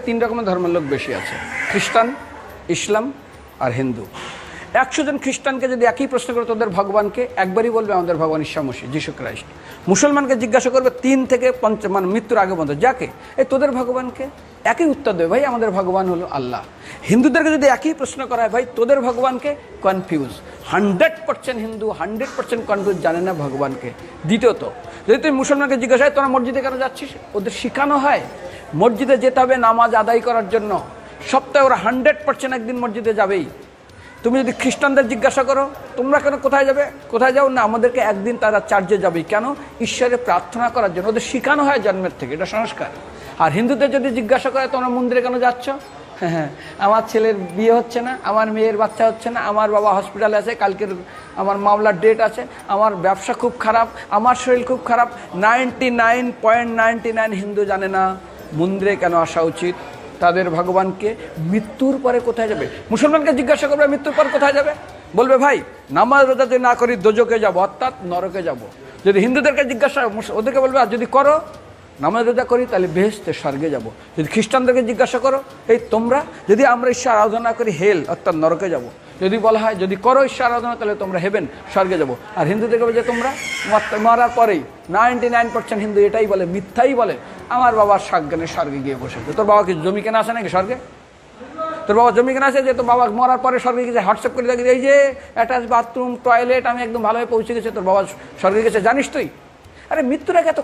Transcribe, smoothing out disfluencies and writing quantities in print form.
তিন রকমের ধর্মের লোক বেশি আছে, খ্রিস্টান, ইসলাম আর হিন্দু। 100 জন খ্রিস্টানকে যদি একই প্রশ্ন করে তোদের ভগবানকে, একবারই বলবে আমাদের ভগবান ঈসা মসীহ, যিশু খ্রাইস্ট। মুসলমানকে জিজ্ঞাসা করবে 3 থেকে 5 মানে মৃত্যুর আগে পর্যন্ত, যাকে এই তোদের ভগবানকে, একই উত্তর দেবে, ভাই আমাদের ভগবান হলো আল্লাহ। হিন্দুদেরকে যদি একই প্রশ্ন করা হয়, ভাই তোদের ভগবানকে, কনফিউজ। 100% হিন্দু 100% কনফিউজ, জানে না ভগবানকে। দ্বিতীয়ত, যদি তুই মুসলমানকে জিজ্ঞাসা হয় তোরা মসজিদে কেন যাচ্ছিস, ওদের শেখানো হয় মসজিদে যেতে হবে নামাজ আদায় করার জন্য। সপ্তাহে ওরা 100% একদিন মসজিদে যাবেই। তুমি যদি খ্রিস্টানদের জিজ্ঞাসা করো তোমরা কেন কোথায় যাবে, কোথায় যাও না, আমাদেরকে একদিন তারা চার্চে যাবেই। কেন? ঈশ্বরে প্রার্থনা করার জন্য। ওদের শেখানো হয় জন্মের থেকে, এটা সংস্কার। আর হিন্দুদের যদি জিজ্ঞাসা করে তোমরা মন্দিরে কেন যাচ্ছ, হ্যাঁ আমার ছেলের বিয়ে হচ্ছে না, আমার মেয়ের বাচ্চা হচ্ছে না, আমার বাবা হসপিটালে আছে, কালকের আমার মামলার ডেট আছে, আমার ব্যবসা খুব খারাপ, আমার শরীর খুব খারাপ। 99.99 হিন্দু জানে না মন্দিরে কেন আসা উচিত, তাদের ভগবানকে মৃত্যুর পরে কোথায় যাবে। মুসলমানকে জিজ্ঞাসা করবে মৃত্যুর পর কোথায় যাবে, বলবে ভাই নামাজ রোজা যদি না করি দোজকে যাব, অর্থাৎ নরকে যাব। যদি হিন্দুদেরকে জিজ্ঞাসা, ওদেরকে বলবে আর যদি করো নামাজ রোজা করি তাহলে বেহেশতে স্বর্গে যাব। যদি খ্রিস্টানদেরকে জিজ্ঞাসা করো, এই তোমরা যদি আমরা ঈশ্বর আরাধনা করি হেল অর্থাৎ নরকে যাব। যদি বলা হয় যদি করো ঈশ্বর আরাধনা তাহলে তোমরা হেবেন স্বর্গে যাব। আর হিন্দুদেরকে বলে যে তোমরা মরার পরেই 99% হিন্দু এটাই বলে, মিথ্যাই বলে, আমার বাবার সাজ্ঞানে স্বর্গে গিয়ে বসেছে। তোর বাবা কি জমি কেনা আছে নাকি স্বর্গে? তোর বাবা জমি কেনা আছে যে তোর বাবা মরার পরে স্বর্গে গেছে হোয়াটসঅ্যাপ করে দেখি এই যে অ্যাটাচ বাথরুম টয়লেট আমি একদম ভালোভাবে পৌঁছে গেছে, তোর বাবা স্বর্গে গেছে, জানিস তুই? আরে মৃত্যুর আগে এত